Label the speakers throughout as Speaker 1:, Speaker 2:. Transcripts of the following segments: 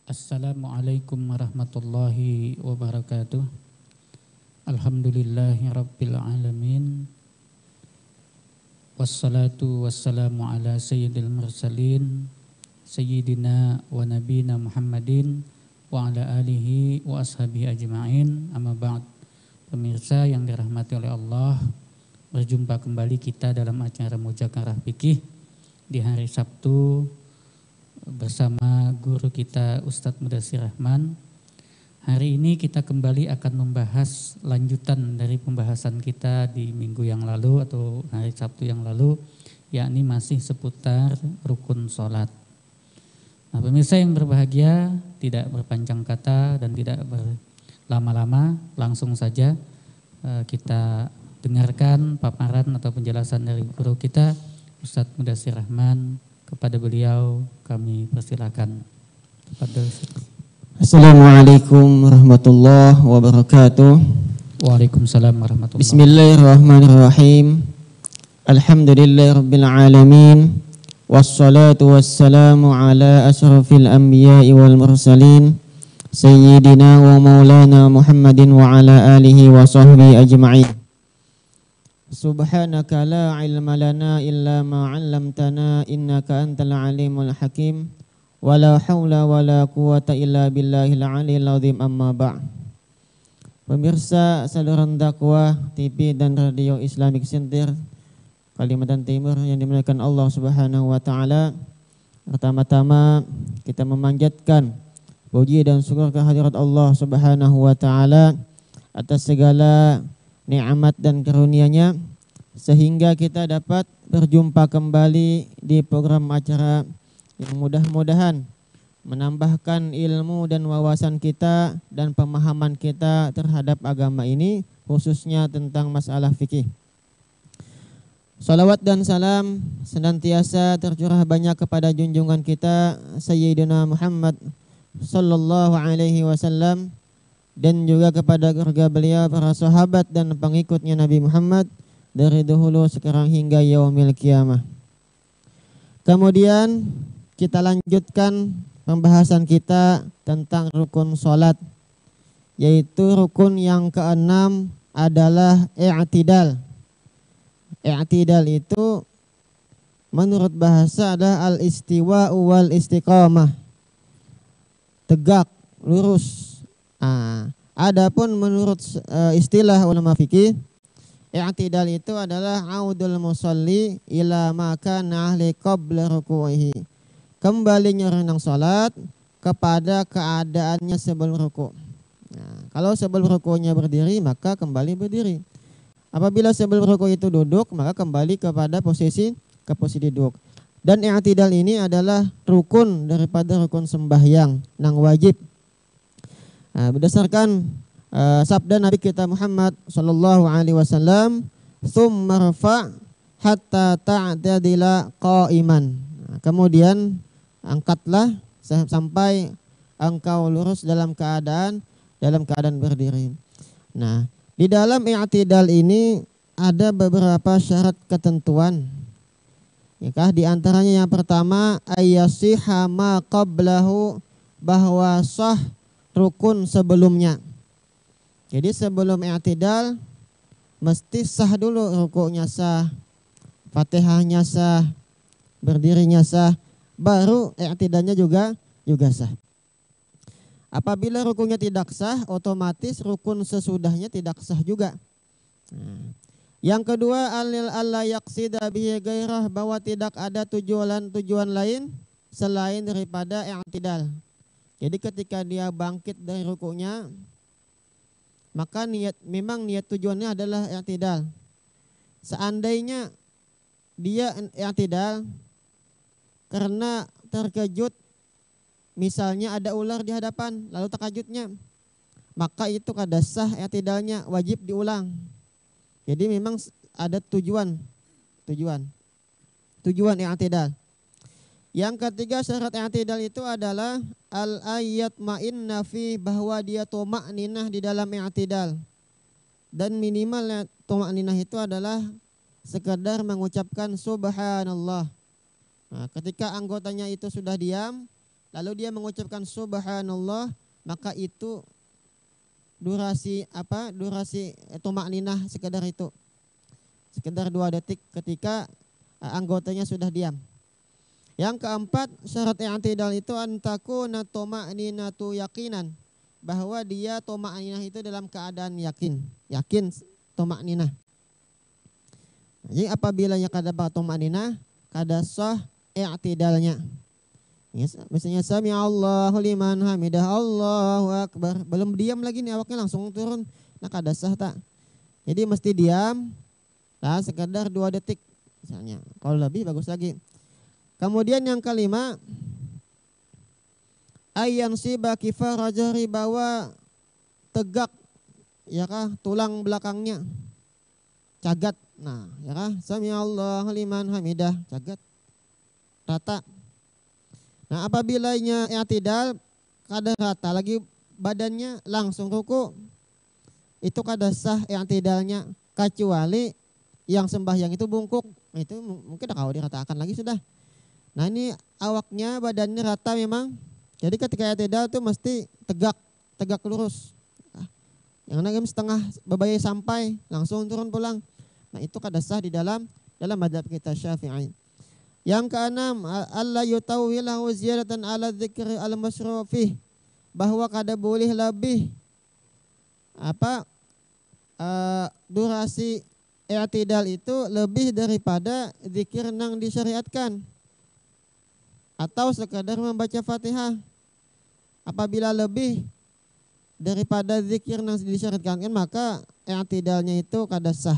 Speaker 1: Assalamualaikum warahmatullahi wabarakatuh. Alhamdulillahi rabbil alamin. Wassalatu wassalamu ala sayyidil mursalin sayyidina wa nabina Muhammadin wa ala alihi wa ashabihi ajma'in. Amma ba'd. Pemirsa yang dirahmati oleh Allah, berjumpa kembali kita dalam acara Muzakarah Fikih di hari Sabtu bersama guru kita Ustadz Mudassir Rahman. Hari ini kita kembali akan membahas lanjutan dari pembahasan kita di minggu yang lalu atau hari Sabtu yang lalu, yakni masih seputar rukun sholat. Nah, pemirsa yang berbahagia, tidak berpanjang kata dan tidak berlama-lama, langsung saja kita dengarkan paparan atau penjelasan dari guru kita Ustadz Mudassir Rahman. Kepada beliau kami persilakan.
Speaker 2: Assalamualaikum warahmatullahi wabarakatuh.
Speaker 1: Waalaikumsalam warahmatullahi wabarakatuh.
Speaker 2: Bismillahirrahmanirrahim. Alhamdulillahirabbil alamin. Wassalatu wassalamu ala asyrafil anbiya'i wal mursalin sayyidina wa maulana Muhammadin wa ala alihi wa sahbihi ajma'in. Subhanaka la ilma lana illa ma 'allamtana innaka antal alimul hakim wa la haula wa la quwata illa billahil aliyil azim. Amma ba'd. Pemirsa saluran dakwah TV dan radio Islamic Center Kalimantan Timur yang dimuliakan Allah Subhanahu wa taala, pertama-tama kita memanjatkan puji dan syukur kehadirat Allah Subhanahu wa taala atas segala nikmat dan karunia-Nya sehingga kita dapat berjumpa kembali di program acara yang mudah-mudahan menambahkan ilmu dan wawasan kita dan pemahaman kita terhadap agama ini, khususnya tentang masalah fikih. Salawat dan salam senantiasa tercurah banyak kepada junjungan kita Sayyidina Muhammad sallallahu alaihi wasallam dan juga kepada keluarga beliau, para sahabat dan pengikutnya Nabi Muhammad dari dahulu sekarang hingga yaumil qiyamah. Kemudian kita lanjutkan pembahasan kita tentang rukun salat, yaitu rukun yang keenam adalah i'tidal. I'tidal itu menurut bahasa adalah al-istiwa wal istiqamah, tegak, lurus. Adapun menurut istilah ulama fikih, i'tidal itu adalah audul musalli ila ma kana ahli qabla ruku'ihi. Kembalinya orang yang salat kepada keadaannya sebelum ruku'. Nah, kalau sebelum ruku'nya berdiri maka kembali berdiri. Apabila sebelum ruku' itu duduk maka kembali kepada posisi duduk. Dan i'tidal ini adalah rukun daripada rukun sembahyang yang wajib. Nah, berdasarkan sabda Nabi kita Muhammad sallallahu alaihi wasallam, "Tsumma rfa' hatta ta'tadila qa'iman." Nah, kemudian angkatlah sampai engkau lurus dalam keadaan berdiri. Nah, di dalam i'tidal ini ada beberapa syarat ketentuan. Ya, di antaranya yang pertama ayyasiha ma qablahu, bahwa sah rukun sebelumnya. Jadi sebelum i'tidal mesti sah dulu, rukuknya sah, Fatihahnya sah, berdirinya sah, baru i'tidalnya juga sah. Apabila rukunnya tidak sah, otomatis rukun sesudahnya tidak sah juga. Nah, yang kedua alla yaqsida bihi gairah, bahwa tidak ada tujuan lain selain daripada i'tidal. Jadi ketika dia bangkit dari rukunya, maka niat tujuannya adalah i'tidal. Seandainya dia i'tidal karena terkejut, misalnya ada ular di hadapan lalu terkejutnya, maka itu kada sah i'tidalnya, wajib diulang. Jadi memang ada tujuan i'tidal. Yang ketiga syarat i'tidal itu adalah al-ayat ma'inna fi, bahwa dia tuma'ninah di dalam i'tidal. Dan minimal tuma'ninah itu adalah sekedar mengucapkan subhanallah. Nah, ketika anggotanya itu sudah diam, lalu dia mengucapkan subhanallah, maka itu durasi tumakninah sekedar itu. Sekedar 2 detik ketika anggotanya sudah diam. Yang keempat, syarat i'tidal itu antakuna tumakninatu yaqinan, bahwa dia tumakninah itu dalam keadaan yakin tumakninah. Jadi apabila kada tumakninah, kada sah i'tidalnya. Misalnya sami Allahu liman hamidah, Allahu akbar, belum diam lagi nih awaknya langsung turun, nah kada sah tak. Jadi mesti diam lah sekedar 2 detik misalnya. Kalau lebih bagus lagi. Kemudian yang kelima, ayyan siba kifar jari, bahwa tegak ya kah tulang belakangnya cagat. Nah, ya kah sami Allahu liman hamidah, cagat rata. Nah, apabilanya i'tidal kada rata lagi badannya langsung ruku, itu kada sah i'tidalnya, kecuali yang sembahyang itu bungkuk, itu mungkin kalau diratakan lagi sudah. Nah, ini awaknya badannya rata memang. Jadi ketika i'tidal itu mesti tegak lurus. Yang nagem setengah bebayai sampai langsung turun pulang. Nah, itu kada sah di dalam mazhab kita Syafi'i. Yang keenam, alla yutawwilahu ziyadatan ala dzikri al-masyru' fih, bahwa kada boleh lebih durasi i'tidal itu lebih daripada zikir nang disyariatkan atau sekadar membaca Fatihah. Apabila lebih daripada zikir nang disyariatkan, maka i'tidalnya itu kada sah.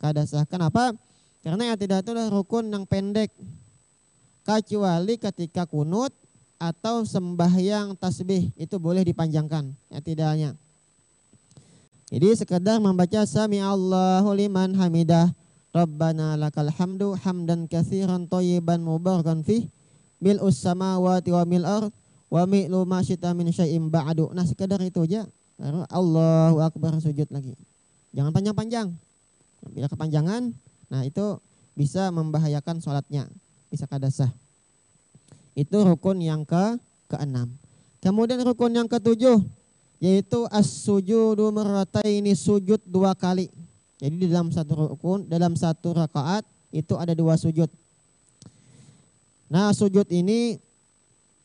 Speaker 2: Kada sah. Kenapa? Karena i'tidal itu adalah rukun yang pendek. Kecuali ketika kunut atau sembahyang tasbih, itu boleh dipanjangkan i'tidalnya. Jadi sekedar membaca sami Allahu liman hamidah, Rabbana lakal hamdu hamdan katsiran thayyiban mubarakan fih, mil'us samawati wa mil ard wa mi'lu ma syi'ta min syai'in ba'du. Nah, sekedar itu aja. Baru Allahu akbar, sujud lagi. Jangan panjang-panjang. Bila kepanjangan, nah itu bisa membahayakan sholatnya, bisa kada sah. Itu rukun yang keenam. Kemudian rukun yang ketujuh, yaitu as-sujudu marrataini, sujud 2 kali. Jadi di dalam satu rukun, dalam satu rakaat itu ada 2 sujud. Nah, sujud ini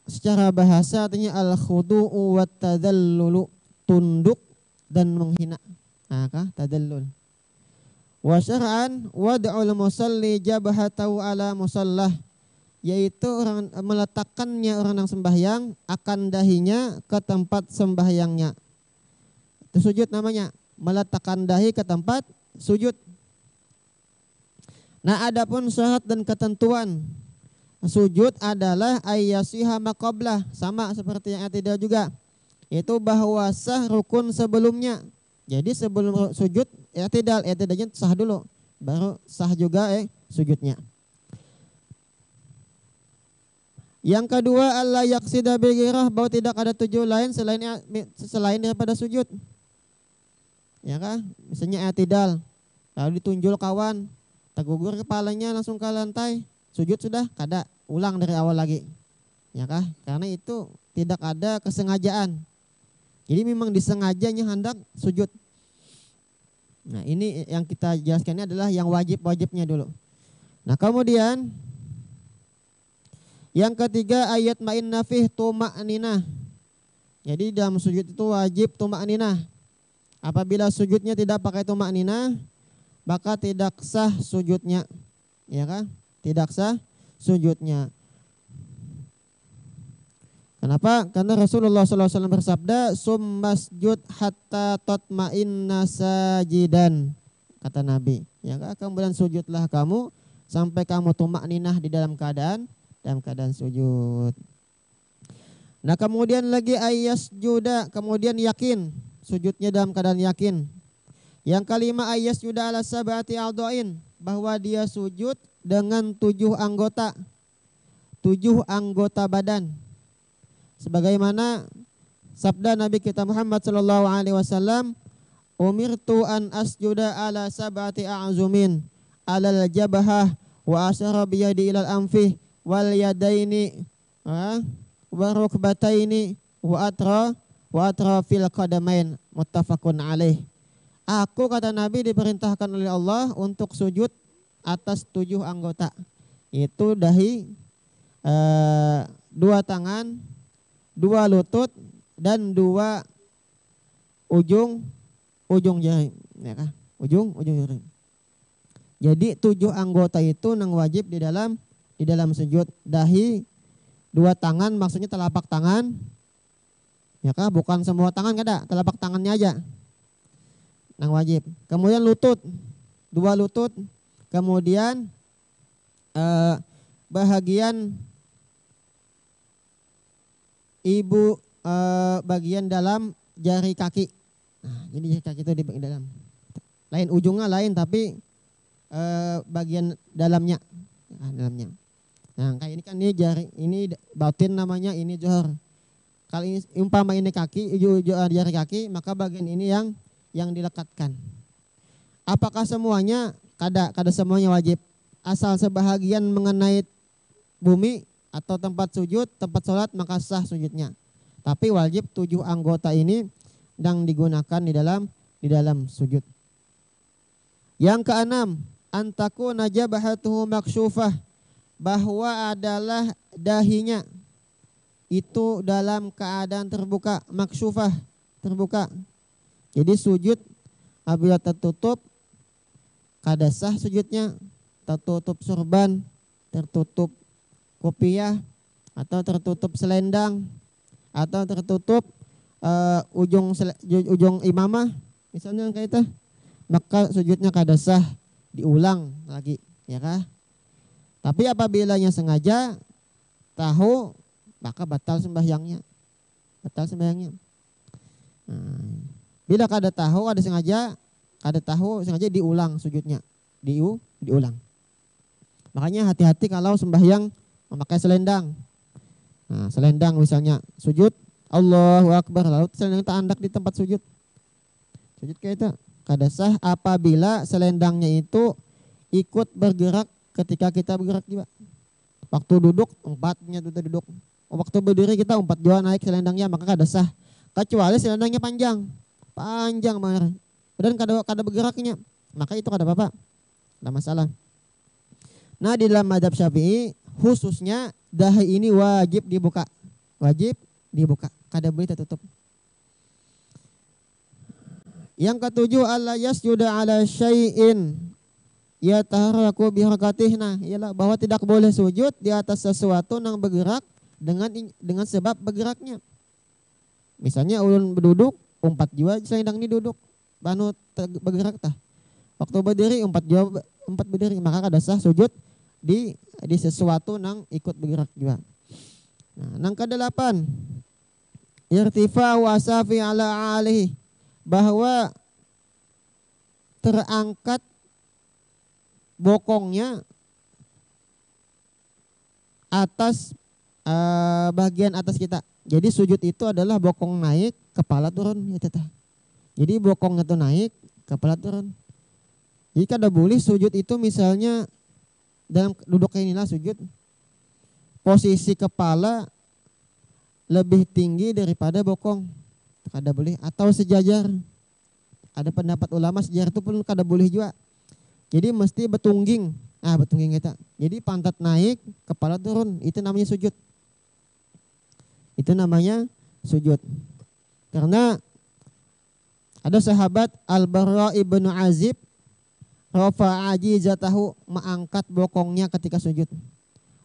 Speaker 2: secara bahasa artinya al-khudu'u wa tadallulu, tunduk dan menghina. Nah, tadallul. Wa syar'an wad'ul musalli jabhatahu ala musallah, yaitu orang meletakkannya orang yang sembahyang akan dahinya ke tempat sembahyangnya. Itu sujud namanya, meletakkan dahi ke tempat sujud. Nah, adapun syarat dan ketentuan sujud adalah ayyasiha maqablah, sama seperti yang i'tidal juga, yaitu bahwa sah rukun sebelumnya. Jadi sebelum sujud i'tidalnya sah dulu, baru sah juga sujudnya. Yang kedua, alla yaqsida bi ghairah, bahwa tidak ada tujuan lain selain daripada sujud. Ya kah? Misalnya i'tidal, lalu ditunjul kawan, tergugur kepalanya langsung ke lantai, sujud sudah kada, ulang dari awal lagi. Ya kah? Karena itu tidak ada kesengajaan. Jadi memang disengajanya hendak sujud. Nah, ini yang kita jelaskan, ini adalah yang wajib-wajibnya dulu. Nah, kemudian yang ketiga, ayat ma'inna fih tuma'ninah. Jadi dalam sujud itu wajib tuma'ninah. Apabila sujudnya tidak pakai tuma'ninah, maka tidak sah sujudnya. Ya kan? Tidak sah sujudnya. Kenapa? Karena Rasulullah SAW bersabda, summasjud hatta tatma'inna sajidan, kata Nabi. Ya kan? Kemudian sujudlah kamu sampai kamu tuma'ninah di dalam keadaan sujud. Nah, kemudian lagi ayyasjuda, kemudian yakin, sujudnya dalam keadaan yakin. Yang kelima, ayyasjuda ala sab'ati a'dha'in, bahwa dia sujud dengan 7 anggota badan. Sebagaimana sabda Nabi kita Muhammad sallallahu alaihi wasallam, umirtu an asjuda ala sab'ati a'zumin, alal jabhah wa asyara biyadi ilal anfih wal yadaini wa rukbataini wa atra fil qadamain muttafaqun alaih. Aku, kata Nabi, diperintahkan oleh Allah untuk sujud atas 7 anggota. Itu dahi, 2 tangan, 2 lutut, dan 2 ujung jari, ya kan? Ujung jari. Jadi 7 anggota itu nang wajib di dalam sujud. Dahi, 2 tangan, maksudnya telapak tangan, ya kan? Bukan semua tangan, kada, telapak tangannya aja nang wajib. Kemudian lutut, 2 lutut, kemudian bahagian bagian dalam jari kaki. Nah, jadi jari kaki itu di dalam. Lain ujungnya lain, tapi bagian dalamnya. Nah, kayak ini kan ini jari, ini batin namanya, ini johor. Kalau ini umpama ini kaki, jari kaki, maka bagian ini yang dilekatkan. Apakah semuanya? Kada semuanya wajib. Asal sebahagian mengenai bumi atau tempat sujud, tempat sholat, maka sah sujudnya. Tapi wajib 7 anggota ini yang digunakan di dalam sujud. Yang keenam, antaku najabahatuhu maksyufah, bahwa adalah dahinya itu dalam keadaan terbuka, maksyufah, terbuka. Jadi sujud apabila tertutup, kada sah sujudnya. Tertutup sorban, tertutup kopiah, atau tertutup selendang, atau tertutup ujung imamah, misalnya kayak itu, maka sujudnya kada sah, diulang lagi, ya kah? Tapi apabila sengaja tahu, maka batal sembahyangnya. Bila kada tahu, sengaja diulang sujudnya, diulang. Makanya hati-hati kalau sembahyang memakai selendang. Nah, selendang misalnya sujud Allahu Akbar, lalu selendang tak di tempat sujud. Sujud kayak itu kada sah apabila selendangnya itu ikut bergerak ketika kita bergerak juga. Waktu duduk, umpatnya duduk. Waktu berdiri kita umpat juga naik selendangnya, maka kada sah. Kecuali selendangnya panjang banget. Dan kada bergeraknya, maka itu kada apa-apa, tidak masalah. Nah, di dalam mazhab Syafi'i khususnya dahi ini wajib dibuka, kada boleh tertutup. Yang ketujuh, alla yasjuda ala syai'in yataharaku biharakatihna, ialah bahwa tidak boleh sujud di atas sesuatu yang bergerak dengan sebab bergeraknya. Misalnya ulun berduduk, umpat jua selendang ini duduk, banu bergerak tah. Waktu berdiri umpat berdiri, maka kada sah sujud di sesuatu nang ikut bergerak juga. Nah, nang ke-8, irtifa wasafi ala alihi, bahwa terangkat bokongnya atas bagian atas kita. Jadi sujud itu adalah bokong naik, kepala turun, itu tah. Jadi bokongnya itu naik, kepala turun. Jadi kada boleh sujud itu misalnya dalam duduk kayak inilah sujud, posisi kepala lebih tinggi daripada bokong, kada boleh. Atau sejajar, ada pendapat ulama sejajar itu pun kada boleh juga. Jadi mesti betungging, betungging kita. Jadi pantat naik, kepala turun, itu namanya sujud. Karena ada sahabat Al-Barra ibnu Azib, rafa'a ajizatahu, mengangkat bokongnya ketika sujud.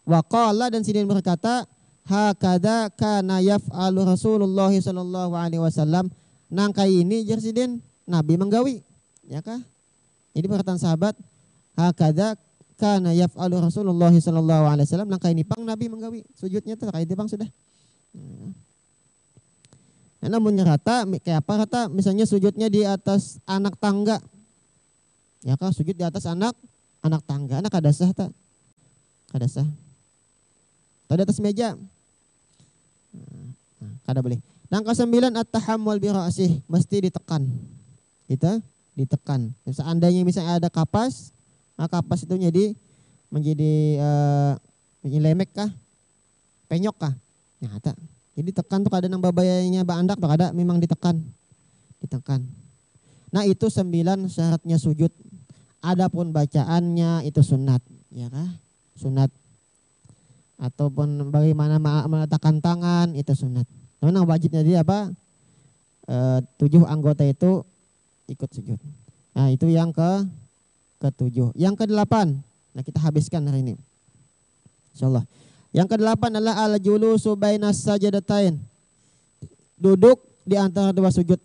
Speaker 2: Wa qala, dan sidin berkata, hakadha kana yaf'alu Rasulullah sallallahu alaihi wasallam, nangkai ini jar sidin Nabi menggawi, ya kah? Jadi perkataan sahabat, hakadha kana yaf'alu Rasulullah sallallahu alaihi wasallam, nangkai ini pang Nabi menggawi sujudnya tuh kayak pang sudah. Namun nyerata kayak apa kata, misalnya sujudnya di atas anak tangga, ya kah, sujud di atas anak tangga, anak kada sah tak? Kada sah. Atau di atas meja, kada boleh. Yang ke-9, at-tahammul bi ra'sih, mesti ditekan. Itu ditekan. Seandainya misalnya ada kapas, kapas itu menjadi lemek kah? penyok kah? Nyata. Jadi tekan tuh kada nang babayanya baandak tuh kada memang ditekan. Nah itu 9 syaratnya sujud. Adapun bacaannya itu sunat, ya kah? Sunat. Ataupun bagaimana meletakkan tangan itu sunat. Memang wajibnya dia apa? 7 anggota itu ikut sujud. Nah itu yang ke-7. Yang ke-8. Nah kita habiskan hari ini. Insyaallah. Yang ke-8 adalah al-julusu bainas sajadatain. Duduk di antara dua sujud.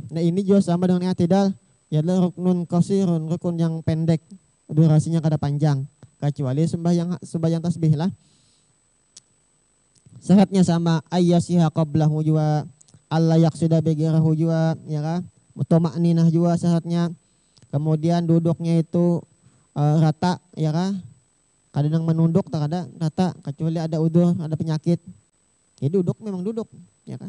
Speaker 2: Nah ini juga sama dengan i'tidal. Ya adalah ruknun qasirun, rukun yang pendek. Durasinya kada panjang. Kecuali sembahyang tasbih lah. Syaratnya sama. Ayyasiha qablahu juga. Allah yaksida begirahu juga. Ya kan? Mutama'ninah juga syaratnya. Kemudian duduknya itu rata. Ya kan? Kadang menunduk tak ada rata kecuali ada udur, ada penyakit. Jadi duduk memang duduk, ya kan?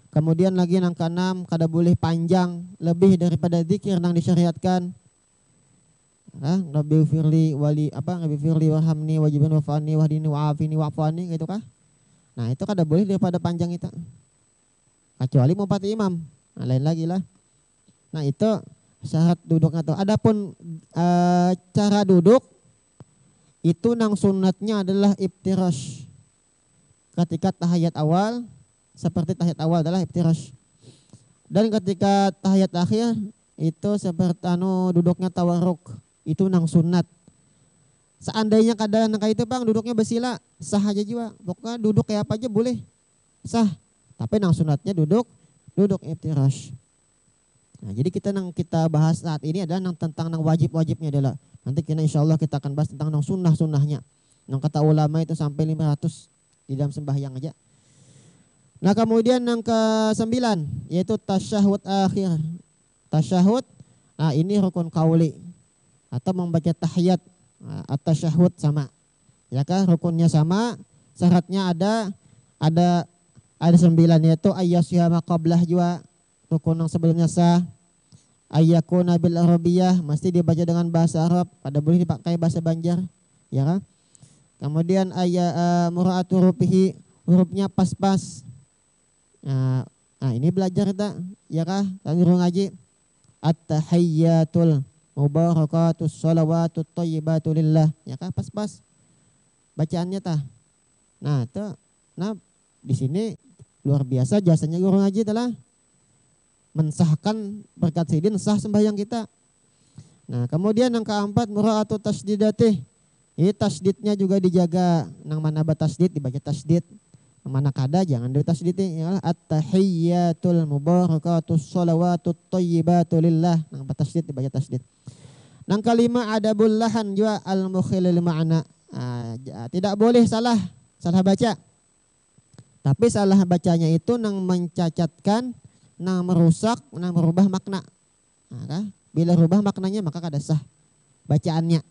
Speaker 2: Kemudian lagi yang ke-6 kada boleh panjang lebih daripada zikir yang disyariatkan. Rabbi firli wali Rabbi firli warhamni wajibin wafani wahdini wa'afini wa'fani gitu kah? Nah, itu kada boleh daripada panjang itu. Kecuali mau pati imam. Nah, lain lagi lah. Nah, itu syarat duduknya tuh. Adapun cara duduk itu nang sunatnya adalah iftirash. Ketika tahiyat awal, seperti tahiyat awal adalah iftirash. Dan ketika tahiyat akhir itu seperti duduknya tawarruk. Itu nang sunat. Seandainya kada nang itu bang duduknya bersila, sah aja juga. Pokoknya duduk kayak apa aja boleh. Sah. Tapi nang sunatnya duduk iftirash. Nah, jadi kita bahas saat ini adalah tentang wajib-wajibnya adalah. Nanti insyaallah kita akan bahas tentang sunnah-sunnahnya. Yang kata ulama itu sampai 500 di dalam sembahyang aja. Nah kemudian yang ke-9 yaitu tasyahud akhir. Tasyahud, nah ini rukun qauli atau membaca tahiyat. At-tasyahud sama. Ya kah rukunnya sama, syaratnya ada 9 yaitu ayyasiyama qablah juga rukun yang sebelumnya sah. Ayyakuna bil arabiyah mesti dibaca dengan bahasa Arab, pada boleh dipakai bahasa Banjar, ya kan? Kemudian mura'atu hurufihi, hurufnya pas-pas. Nah, ini belajar kita, ya kah? Kami ngaji. At-tahiyyatul mubarakatus shalawatut thayyibatu lillah, ya kah? Pas-pas. Bacaannya tah. Nah, di sini luar biasa jasanya guru ngaji telah mensahkan berkat sidin sah sembahyang kita. Nah kemudian yang keempat mura'atu tasdidatih. Ini tasdidnya juga dijaga. Nang mana batasdid dibaca tasdid. Nang mana kada jangan ditasdidnya. At-tahiyyatul mubarakatus shalawatut thayyibatu lillah. Nang batasdid dibaca tasdid. Nang kelima adabul lahan juga al-mukhilil ma'na. Tidak boleh salah baca. Tapi salah bacanya itu nang mencacatkan, nang merusak, nang merubah makna. Nah, bila rubah maknanya maka kada sah bacaannya.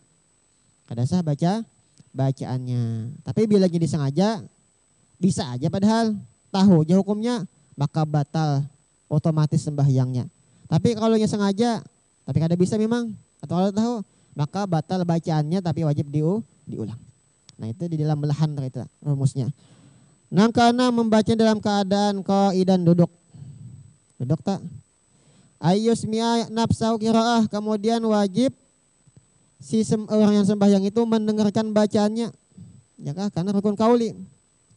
Speaker 2: Kada sah bacaannya. Tapi bila jadi sengaja bisa aja padahal tahu aja hukumnya maka batal otomatis sembahyangnya. Tapi kalau nya sengaja tapi kada bisa memang atau kalau tahu maka batal bacaannya tapi wajib diulang. Nah itu di dalam belahan itu rumusnya. Nang keenam membaca dalam keadaan qaidan duduk. Duduk tak? Ayyusmi'a nafsahu qiraah, kemudian wajib orang yang sembahyang itu mendengarkan bacaannya. Ya kah? Karena rukun qauli.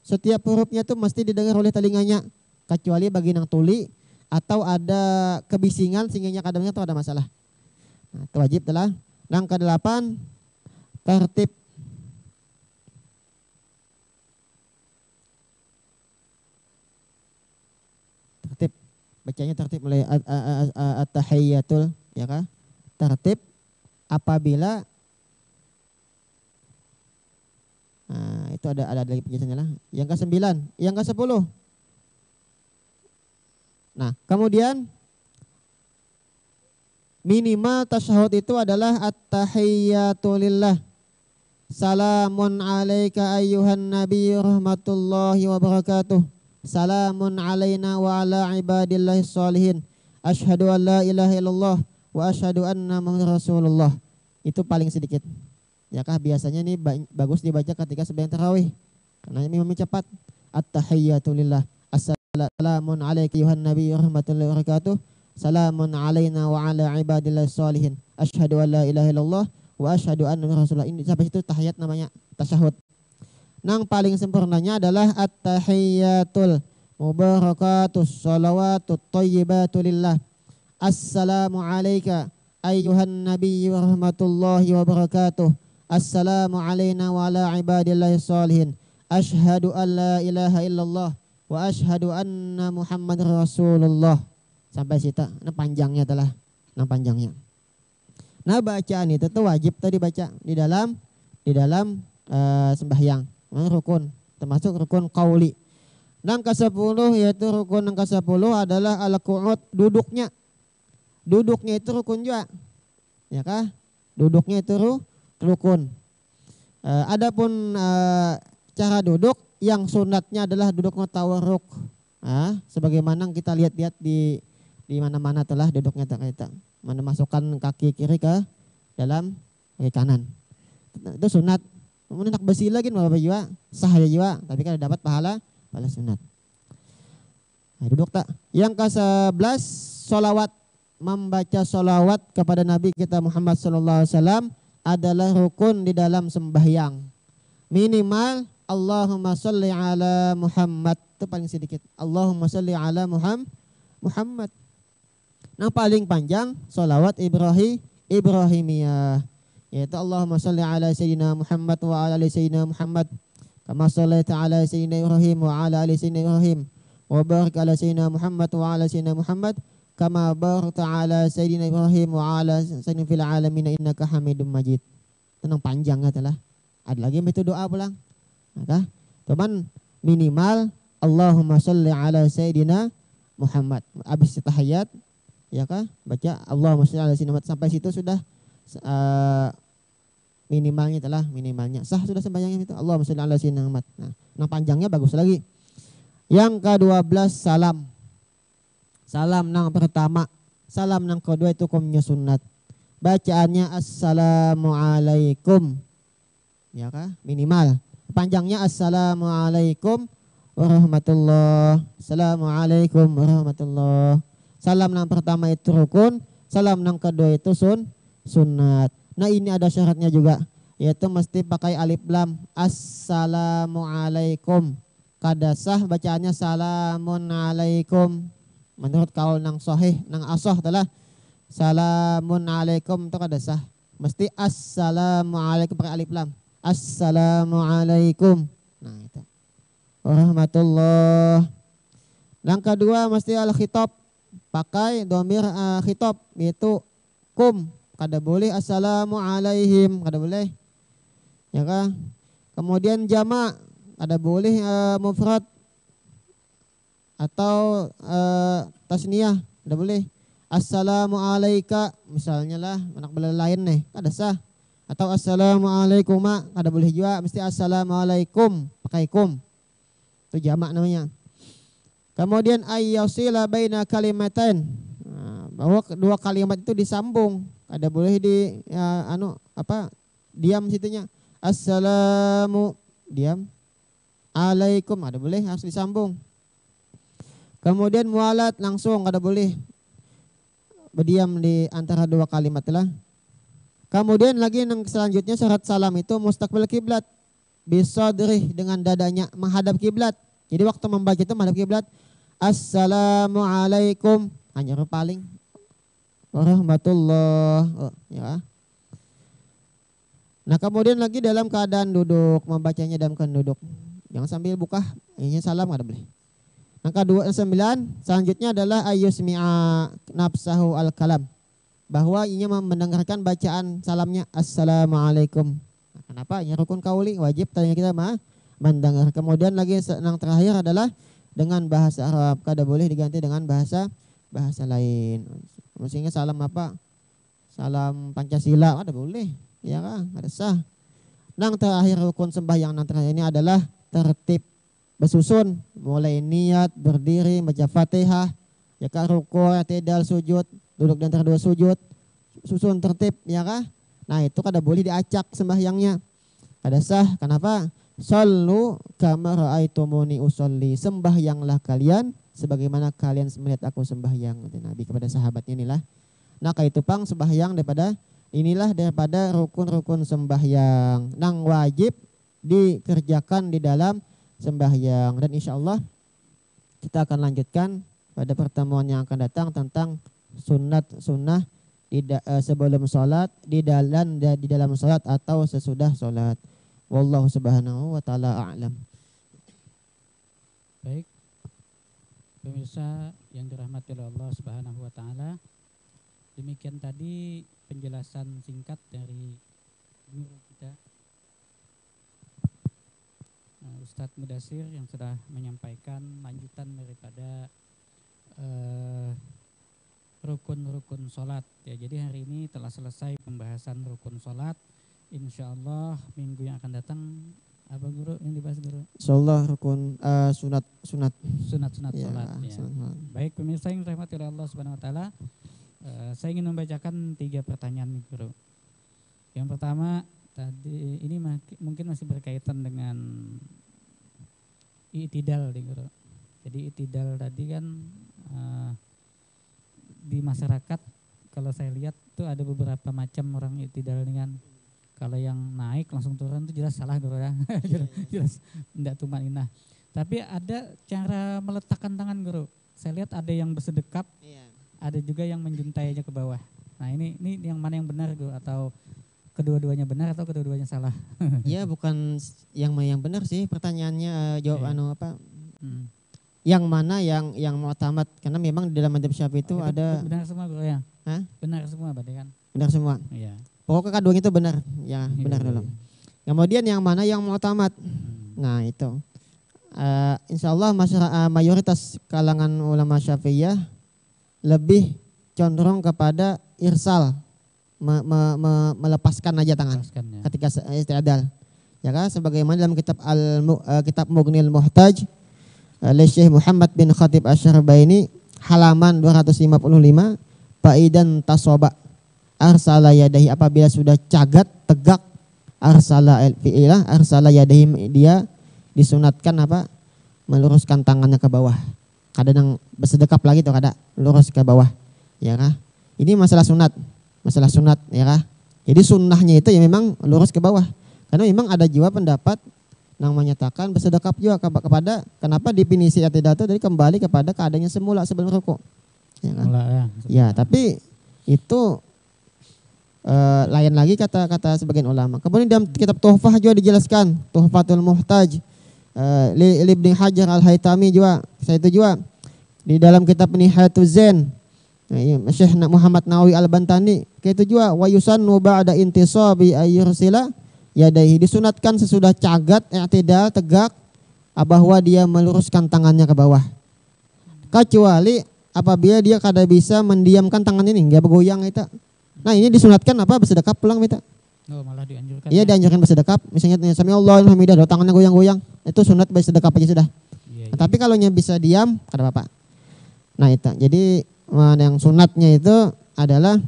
Speaker 2: Setiap hurufnya itu mesti didengar oleh telinganya, kecuali bagi nang tuli atau ada kebisingan sehingga kadangnya itu ada masalah. Nah, itu wajib telah. Nang ke-8 tertib. Bacanya tertib mulai at-tahiyyatul, ya kah? Tertib apabila itu ada lagi penjelasannya lah. Yang ke-9, yang ke-10. Nah, kemudian minimal tasyahud itu adalah at-tahiyyatu lillah. Salamun alaika ayyuhan nabiyyu rahmatullahi wa barakatuh. Salamun alaina wa ala ibadillahis sholihin. Asyhadu an la ilaha illallah wa asyhadu anna muhammadar rasulullah. Itu paling sedikit. Ya kah biasanya ini bagus dibaca ketika sembahyang tarawih. Karena imam cepat. At-tahiyyatu lillah. Assalamun alayka ayuhan nabi warahmatullahi wabarakatuh. Salamun alayna wa ala ibadillah salihin. Asyhadu an la ilaha illallah wa asyhadu anna rasulullah. Ini sampai situ tahiyat namanya tasyahud. Nang paling sempurnanya adalah at-tahiyyatul mubarakatus salawatut thayyibatu lillah. Assalamu alayka ayyuhan nabi warahmatullahi wabarakatuh. Assalamu alayna wa ala ibadillahi salihin. Asyhadu an la ilaha illallah wa asyhadu anna muhammadar rasulullah. Sampai situ. Nah panjangnya adalah panjangnya. Nah bacaan itu tuh wajib tadi baca di dalam sembahyang. Rukun termasuk rukun qauli. Dan ke-10 yaitu rukun yang ke-10 adalah al-qu'ud, duduknya. Duduknya itu rukun juga. Ya kah? Duduknya itu rukun. Adapun cara duduk yang sunatnya adalah duduk tawarruk. Sebagaimana kita lihat-lihat di mana-mana telah duduknya kita. Mana masukkan kaki kiri ke dalam kaki kanan. Itu sunat. Kemudian nak besi lagi apa juga sah juga, tapi kan dapat pahala sunat. Nah, duduk tak. Yang ke-11 sholawat, membaca sholawat kepada Nabi kita Muhammad SAW adalah rukun di dalam sembahyang. Minimal Allahumma sholli ala Muhammad, itu paling sedikit. Allahumma sholli ala Muhammad. Yang paling panjang sholawat Ibrahimiyah, yaitu Allahumma sholli ala Sayyidina Muhammad wa ala ali Sayyidina Muhammad kama shallaita ala Sayyidina Ibrahim wa ala ali Sayyidina Ibrahim wa barik ala Sayyidina Muhammad wa ala Sayyidina Muhammad kama barakta ala Sayyidina Ibrahim wa ala Sayyidina fil alamin innaka Hamidum Majid. Tenang panjangnya telah. Ada lagi itu doa pulang. Maka cuman minimal Allahumma sholli ala Sayyidina Muhammad. Habis tahiyat ya kah? Baca Allahumma sholli ala Sayyidina Muhammad, sampai situ sudah minimalnya sah sudah sembahyangnya itu. Allahumma sholli ala Sayyidina Muhammad. Nah, panjangnya bagus lagi. Yang ke-12 salam. Salam nang pertama, salam nang kedua itu hukumnya sunat. Bacaannya assalamualaikum. Ya kah? Minimal. Panjangnya assalamualaikum warahmatullah. Assalamualaikum warahmatullah. Salam nang pertama itu rukun, salam nang kedua itu sunat. Nah ini ada syaratnya juga, yaitu mesti pakai alif lam. Assalamualaikum. Kada sah bacaannya salamun alaikum. Menurut kaul nang sahih, nang asah adalah salamun alaikum itu kada sah. Mesti assalamualaikum pakai alif lam. Assalamualaikum. Nah itu. Warahmatullah. Yang kedua mesti al-khitab. Pakai dhamir khitab, yaitu kum. Kada boleh assalamu alaihim, kada boleh. Ya kan? Kemudian jamak, kada boleh mufrad atau tasniyah, kada boleh. Assalamu alaika misalnya lah, anak bela lain nih, kada sah. Atau assalamu alaikum, kada boleh juga, mesti assalamu alaikum, pakai kum. Itu jamak namanya. Kemudian ayyasila baina kalimatain, bahwa dua kalimat itu disambung. Ada boleh diam situnya. Assalamu diam. Alaikum ada boleh, harus disambung. Kemudian mualat langsung ada boleh berdiam di antara dua kalimat lah. Kemudian lagi yang selanjutnya syarat salam itu mustaqbil kiblat. Bisadrih, dengan dadanya menghadap kiblat. Jadi waktu membaca itu menghadap kiblat. Assalamualaikum, hanya paling warahmatullah. Ya. Nah kemudian lagi dalam keadaan duduk, membacanya dalam keadaan duduk. Jangan sambil buka, ini salam ada boleh. Yang ke-9 selanjutnya adalah ayyusmi'a nafsahu al-kalam. Bahwa ia mendengarkan bacaan salamnya assalamualaikum. Nah, kenapa? Ini rukun qauli, wajib tanya kita mendengar. Kemudian lagi yang terakhir adalah dengan bahasa Arab, kada boleh diganti dengan bahasa lain. Maksudnya salam apa? Salam Pancasila, ada boleh. Ya kan? Ada sah. Yang terakhir rukun sembahyang yang terakhir ini adalah tertib bersusun, mulai niat, berdiri, baca Fatihah, ya kan, rukuk, i'tidal, sujud, duduk di antara dua sujud, susun tertib, ya kan? Nah, itu kada boleh diacak sembahyangnya. Kada sah. Kenapa? Sallu kama raaitumuni usolli. Sembahyanglah kalian sebagaimana kalian melihat aku sembahyang, kata Nabi kepada sahabatnya inilah. Nah itu pang sembahyang daripada rukun-rukun sembahyang nang wajib dikerjakan di dalam sembahyang. Dan insya Allah kita akan lanjutkan pada pertemuan yang akan datang tentang sunnah sebelum sholat, di dalam sholat atau sesudah sholat. Wallahu subhanahu wa ta'ala a'lam.
Speaker 1: Baik, pemirsa yang dirahmati oleh Allah subhanahu wa ta'ala, demikian tadi penjelasan singkat dari guru kita, Ustadz Mudasir, yang sudah menyampaikan lanjutan daripada rukun-rukun sholat. Ya, jadi hari ini telah selesai pembahasan rukun sholat. Insya Allah minggu yang akan datang apa guru yang dibahas guru?
Speaker 2: Insyaallah rukun sunat
Speaker 1: ya, sholat. Ya. Baik pemirsa yang dirahmati oleh Allah Subhanahu Wa Taala, saya ingin membacakan 3 pertanyaan nih guru. Yang pertama tadi ini mungkin masih berkaitan dengan i'tidal nih guru. Jadi i'tidal tadi kan di masyarakat kalau saya lihat tuh ada beberapa macam orang i'tidal dengan kalau yang naik langsung turun itu jelas salah guru ya. jelas tidak tumaninah. Tapi ada cara meletakkan tangan guru. Saya lihat ada yang bersedekap, ada juga yang menjuntainya ke bawah. Nah ini yang mana yang benar guru, atau kedua-duanya benar atau kedua-duanya salah?
Speaker 2: Ya bukan yang benar sih pertanyaannya, jawab yang mana yang mu'tamad, karena memang di dalam madzhab Syafi'i itu ada
Speaker 1: benar semua guru ya.
Speaker 2: Hah?
Speaker 1: Benar semua berarti kan?
Speaker 2: Benar semua.
Speaker 1: Iya.
Speaker 2: Pokoknya keduanya itu benar, ya benar dulu. Kemudian yang mana yang mu'tamad? Nah itu, insya Allah mayoritas kalangan ulama Syafi'iyah lebih condong kepada irsal, melepaskan aja tangan ketika isti'adal. Ya kan, sebagaimana dalam kitab Mughnil Muhtaj oleh Syekh Muhammad bin Khatib Asy-Syarbaini halaman 255, faidan tasoba arsala yadahi, apabila sudah cagat tegak arsala yadahi, dia disunatkan meluruskan tangannya ke bawah. Kadang bersedekap lagi tuh, kada lurus ke bawah, ya kah? Ini masalah sunat ya kah? Jadi sunnahnya itu ya memang lurus ke bawah. Karena memang ada juga pendapat yang menyatakan bersedekap juga kepada, kenapa definisi i'tidal itu dari kembali kepada keadaannya semula sebelum rukuk. Ya kan? Ya, tapi itu lain lagi kata sebagian ulama. Kemudian dalam kitab Tuhfah juga dijelaskan, Tuhfatul Muhtaj Ibnu Hajar Al-Haytami juga, saya itu juga di dalam kitab Nihayatul Zain Syekh Muhammad Nawawi Al-Bantani, itu juga wa yusannu ba'da intisabi ayyursila yadaihi, disunatkan sesudah cagat i'tidal tegak bahwa dia meluruskan tangannya ke bawah, kecuali apabila dia kada bisa mendiamkan tangan ini, enggak bergoyang itu. Nah ini disunatkan bersedekap pulang minta.
Speaker 1: Oh, malah dianjurkan.
Speaker 2: Iya, dianjurkan bersedekap. Misalnya sami Allahu hamidah, tangannya goyang-goyang, itu sunat bersedekap aja sudah. Iya. Tapi kalau bisa diam kada apa-apa. Nah itu. Jadi yang sunatnya itu adalah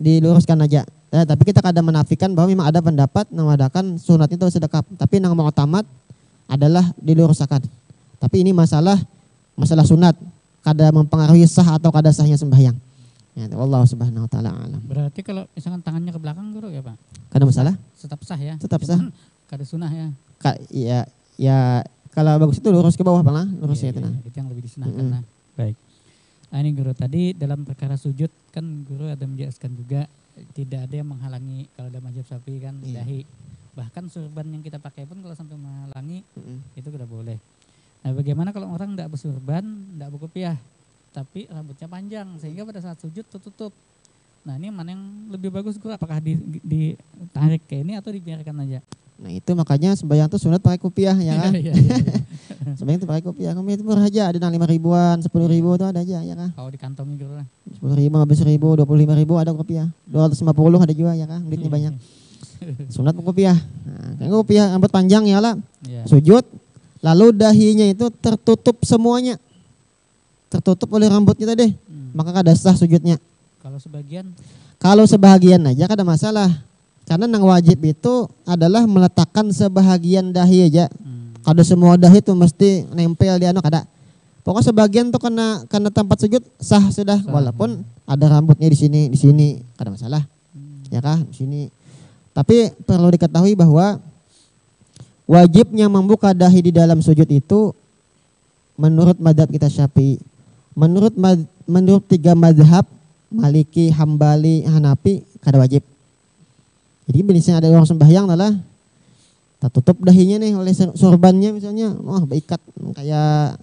Speaker 2: diluruskan aja. Tapi kita kada menafikan bahwa memang ada pendapat mengadakan sunat itu bersedekap. Tapi yang mu'tamad adalah diluruskan. Tapi ini masalah sunat, kada mempengaruhi sah atau kada sahnya sembahyang. Ya, wallahu subhanahu wa ta'ala alam.
Speaker 1: Berarti kalau misalkan tangannya ke belakang guru ya Pak?
Speaker 2: Kada masalah?
Speaker 1: Tetap sah ya?
Speaker 2: Tetap sah.
Speaker 1: Kada sunah ya?
Speaker 2: Ya kalau bagus itu lurus ke bawah Pak, lurus ya itu.
Speaker 1: Itu yang lebih disunahkan. Baik. Nah ini guru, tadi dalam perkara sujud kan guru ada menjelaskan juga tidak ada yang menghalangi kalau dalam mazhab Syafi'i kan dahi. Bahkan surban yang kita pakai pun kalau sampai menghalangi itu tidak boleh. Nah bagaimana kalau orang tidak bersurban, tidak berkopiah, tapi rambutnya panjang sehingga pada saat sujud tutup. Nah ini mana yang lebih bagus guru? Apakah ditarik ke ini atau dibiarkan aja?
Speaker 2: Nah itu makanya sembahyang tuh sunat pakai kopiah ya kan? Sembahyang tuh pakai kopiah. Kopiah itu murah aja, ada 5.000-an, 10.000 tuh ada aja ya kan?
Speaker 1: Kalau dikantongi guru lah.
Speaker 2: 10.000, 15.000, 25.000 ada kopiah. 250 ada juga ya kan? Duitnya banyak. Sunat kopiah. Nah, kopiah rambut panjang ya lah. Sujud, lalu dahinya itu tertutup semuanya. Tertutup oleh rambutnya tadi. Maka kada sah sujudnya.
Speaker 1: Kalau sebagian?
Speaker 2: Kalau sebagian aja kada masalah. Karena nang wajib itu adalah meletakkan sebahagian dahi aja. Kada semua dahi itu mesti nempel di anu kada. Pokoknya sebagian tuh kena tempat sujud sah sudah, walaupun ada rambutnya di sini kada masalah. Ya kah? Di sini. Tapi perlu diketahui bahwa wajibnya membuka dahi di dalam sujud itu menurut madhab kita Syafi'i. Menurut 3 madhab Maliki, Hambali, Hanafi kada wajib. Jadi misalnya ada orang sembahyang adalah tak tutup dahinya nih oleh sorbannya misalnya, berikat kayak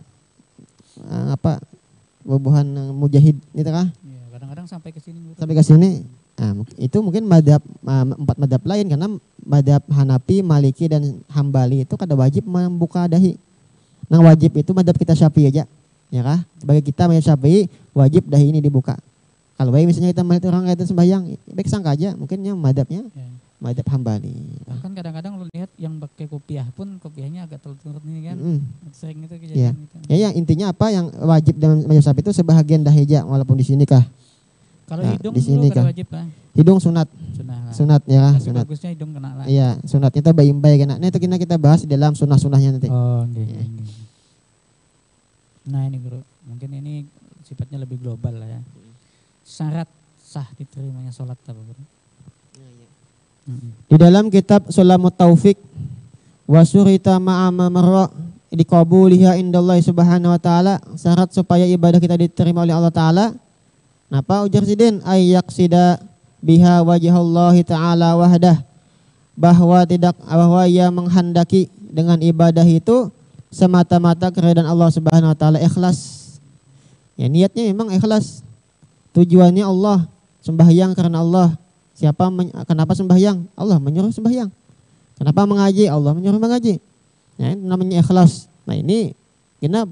Speaker 2: bubuhan mujahid gitu kah?
Speaker 1: Ya, kadang-kadang sampai ke sini.
Speaker 2: Sampai ke sini. Nah, itu mungkin madhab 4 madhab lain, karena madhab Hanafi, Maliki dan Hambali itu kada wajib membuka dahi. Nah wajib itu madhab kita Syafi'i aja, ya kah? Bagi kita madhab Syafi'i wajib dahi ini dibuka. Kalau baik misalnya kita melihat orang kayak itu sembahyang, baik sangka aja, mungkinnya madhabnya madhab Hambali.
Speaker 1: Bahkan kadang-kadang lu lihat yang pakai kopiah pun kopiahnya agak turut-turut nih kan, sering itu
Speaker 2: Ya.
Speaker 1: kejadian gitu.
Speaker 2: Ya, intinya apa yang wajib dalam madhab Syafi'i itu sebahagian dahi aja, walaupun di sini kah?
Speaker 1: Kalau
Speaker 2: Nah,
Speaker 1: hidung
Speaker 2: di sini
Speaker 1: lu kada
Speaker 2: kah?
Speaker 1: wajib lah.
Speaker 2: Hidung sunat,
Speaker 1: Sunah lah.
Speaker 2: sunat ya kah?
Speaker 1: Tapi
Speaker 2: Sunat.
Speaker 1: bagusnya hidung kena lah.
Speaker 2: Iya, sunatnya itu bayi-bayi kena. Nah itu kita bahas di dalam sunah-sunahnya nanti.
Speaker 1: Oh, iya. Nah ini guru, mungkin ini sifatnya lebih global lah ya. Syarat sah diterimanya sholat apa guru?
Speaker 2: Di dalam kitab Sulamut Taufik wa surita ma'ama marra diqabuliha indallahi subhanahu wa ta'ala, syarat supaya ibadah kita diterima oleh Allah Ta'ala. Napa ujar sidin? Ayyaksida biha wajhallahi ta'ala wahdah, bahwa ia menghendaki dengan ibadah itu semata-mata keridhaan Allah Subhanahu wa taala, ikhlas. Ya niatnya memang ikhlas. Tujuannya Allah, sembahyang karena Allah. Kenapa sembahyang? Allah menyuruh sembahyang. Kenapa mengaji? Allah menyuruh mengaji. Ya, itu namanya ikhlas. Nah, ini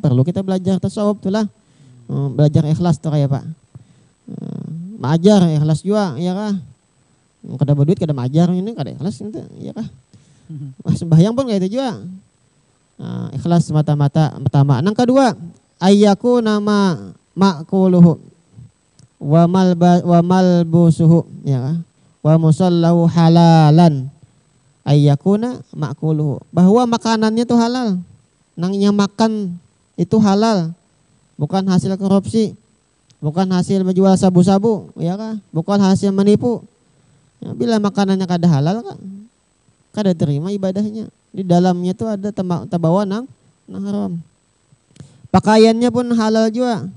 Speaker 2: perlu kita belajar tasawuf itulah. Belajar ikhlas tuh kayak Pak. Mengajar ikhlas juga, ya kah? Kada berduit kada mengajar ini kada ikhlas gitu, ya kah? Sembahyang pun kayak itu juga. Ikhlas semata-mata pertama. Yang kedua, ayyaku nama ma'kuluhu wa malbusuhu, ya kah? Wa musallahu halalan. Ayyakuna ma'kuluhu, bahwa makanannya itu halal. Nangnya makan itu halal. Bukan hasil korupsi. Bukan hasil menjual sabu-sabu, ya kah? Bukan hasil menipu. Ya, bila makanannya kada halal kah? Kada terima ibadahnya. Di dalamnya itu ada tabawa nang haram. Pakaiannya pun halal juga.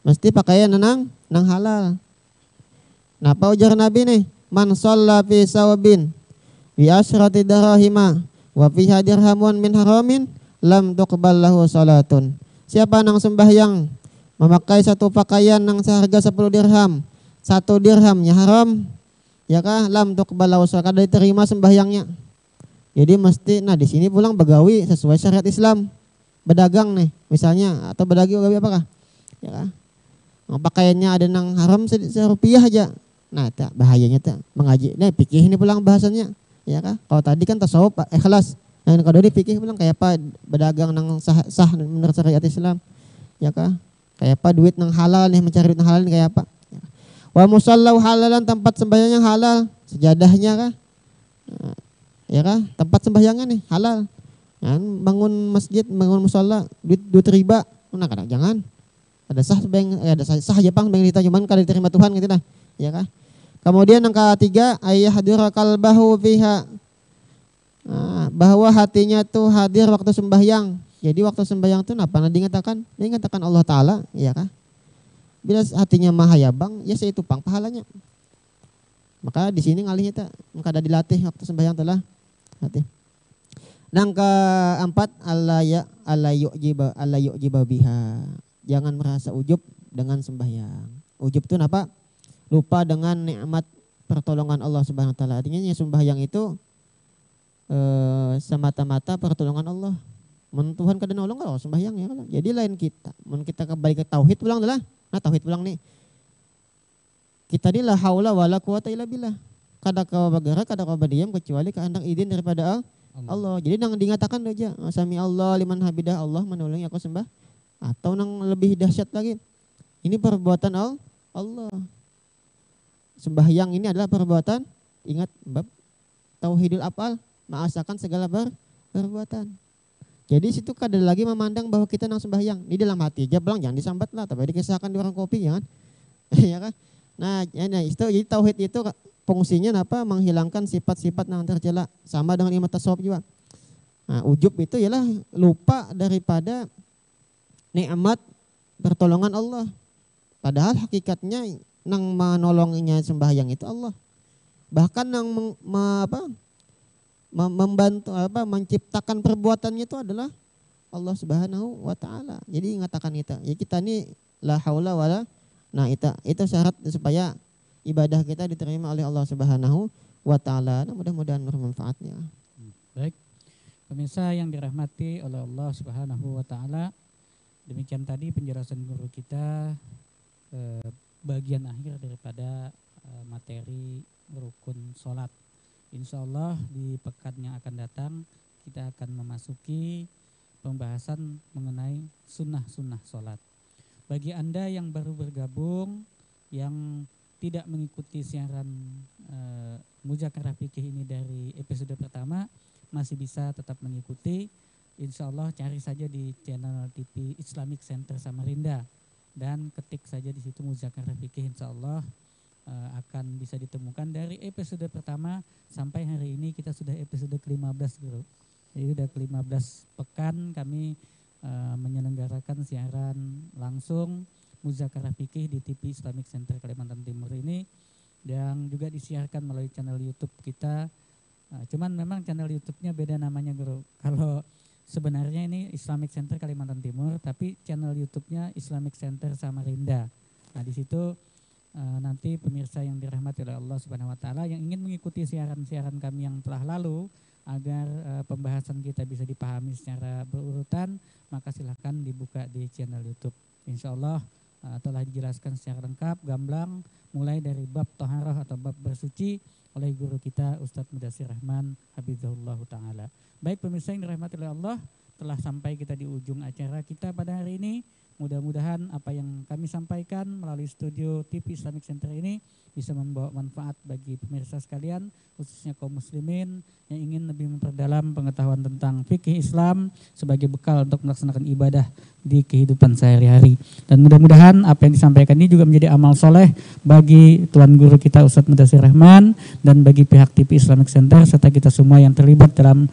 Speaker 2: Mesti pakaian nang halal. Napa ujar Nabi nih? Man shalla fi sawbin bi asyrati darahima wa fiha dirhamun min haramin lam tuqbal lahu salatun. Siapa nang sembahyang memakai satu pakaian yang seharga 10 dirham, 1 dirhamnya haram, ya kah? Lam tuqbal lahu salat, kada diterima sembahyangnya. Jadi mesti, di sini pulang begawi sesuai syariat Islam. Berdagang nih misalnya, atau berdagang apakah? Ya kah? Pakaiannya ada nang haram serupiah aja. Nah, bahayanya mengaji. Nah, fikih ini pulang bahasannya, ya kah? Kalau tadi kan tasawuf ikhlas. Nah, kalau di fikih pulang kayak apa berdagang nang sah menurut syariat Islam, ya kah? Kayak apa duit nang halal nih, mencari duit nang halal nih kayak apa? Wa musallau halalan, tempat sembahyangnya halal, sejadahnya kah? Ya kah? Tempat sembahyangnya nih halal. Bangun masjid, bangun musalla, duit riba, kadang jangan. Ada sah aja Bang sembahyang kita, cuman kada diterima Tuhan gitu dah. Ya kah? Kemudian yang ketiga, ayyahadura qalbahu fiha. Bahwa hatinya tuh hadir waktu sembahyang. Jadi waktu sembahyang itu apa? Dinyatakan Allah Ta'ala, ya kah? Bila hatinya mahayabang, ya itu pang pahalanya. Maka di sini ngalihnya maka ada dilatih waktu sembahyang telah hati. Yang keempat, alla yu'jiba biha. Jangan merasa ujub dengan sembahyang. Ujub itu apa? Lupa dengan nikmat pertolongan Allah Subhanahu wa taala. Artinya sembahyang itu semata-mata pertolongan Allah. Tuhan kada nolong kalau sembahyang ya kalau. Jadi lain kita. Kita kembali ke tauhid pulang adalah. Nah, tauhid pulang nih. Kita ni la haula wala quwata illa billah. Kada ka bagara, kada ka badiam kecuali kehendak izin daripada Allah. Jadi nang dingatakan aja, sami Allah liman habidah, Allah menolong aku sembah. Atau nang lebih dahsyat lagi. Ini perbuatan Allah. Sembahyang ini adalah perbuatan Ingat bab tauhidul afal, mengasakan segala perbuatan. Jadi situ kada lagi memandang bahwa kita nang sembahyang. Ini dalam hati aja belang, jangan disambat lah, tapi dikisahkan di orang kopi ya kan. Ya kan? Nah, itu jadi tauhid itu fungsinya apa? Menghilangkan sifat-sifat yang tercela. Sama dengan ilmu tasawuf juga. Nah, ujub itu ialah lupa daripada nikmat pertolongan Allah. Padahal hakikatnya nang menolongnya sembahyang itu Allah. Bahkan nang membantu menciptakan perbuatannya itu adalah Allah Subhanahu wa taala. Jadi mengatakan itu. Ya kita ini la haula wala. Nah, itu syarat supaya ibadah kita diterima oleh Allah Subhanahu wa taala. Nah, mudah-mudahan bermanfaatnya.
Speaker 1: Baik. Pemirsa yang dirahmati oleh Allah Subhanahu wa taala, demikian tadi penjelasan guru kita bagian akhir daripada materi rukun salat. Insya Allah di pekan yang akan datang kita akan memasuki pembahasan mengenai sunnah-sunnah sholat. Bagi Anda yang baru bergabung, yang tidak mengikuti siaran Muzakarah Fikih ini dari episode pertama, masih bisa tetap mengikuti. Insya Allah cari saja di channel TV Islamic Center Samarinda dan ketik saja di situ Muzakarah Fikih. Insya Allah akan bisa ditemukan dari episode pertama sampai hari ini kita sudah episode ke-15 Guru. Jadi sudah ke-15 pekan kami menyelenggarakan siaran langsung Muzakarah Fikih di TV Islamic Center Kalimantan Timur ini, yang juga disiarkan melalui channel YouTube kita. Cuman memang channel YouTube-nya beda namanya Guru. Kalau sebenarnya ini Islamic Center Kalimantan Timur, tapi channel YouTube-nya Islamic Center Samarinda. Nah, di situ nanti pemirsa yang dirahmati oleh Allah Subhanahu wa taala yang ingin mengikuti siaran-siaran kami yang telah lalu agar pembahasan kita bisa dipahami secara berurutan, maka silakan dibuka di channel YouTube. Insya Allah telah dijelaskan secara lengkap, gamblang, mulai dari bab taharah atau bab bersuci oleh guru kita Ustadz Mudassir Rahman Hafizahullah Ta'ala. Baik pemirsa yang dirahmati oleh Allah, telah sampai kita di ujung acara kita pada hari ini. Mudah-mudahan apa yang kami sampaikan melalui studio TV Islamic Center ini bisa membawa manfaat bagi pemirsa sekalian, khususnya kaum muslimin yang ingin lebih memperdalam pengetahuan tentang fikih Islam sebagai bekal untuk melaksanakan ibadah di kehidupan sehari-hari. Dan mudah-mudahan apa yang disampaikan ini juga menjadi amal soleh bagi Tuan Guru kita Ustadz Mudassir Rahman dan bagi pihak TV Islamic Center serta kita semua yang terlibat dalam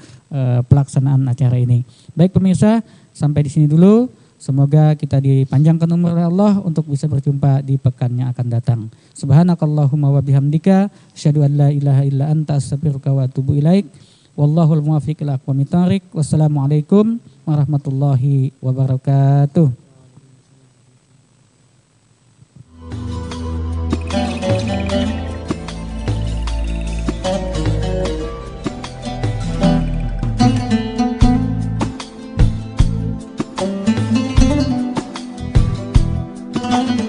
Speaker 1: pelaksanaan acara ini. Baik pemirsa, sampai di sini dulu. Semoga kita dipanjangkan umur oleh Allah untuk bisa berjumpa di pekan yang akan datang. Subhanakallahumma wa bihamdika asyhadu an la ilaha illa anta astaghfiruka wa atubu ilaik. Wallahul muwaffiq ila aqwamit thoriq. Wassalamualaikum warahmatullahi wabarakatuh.
Speaker 3: Thank you.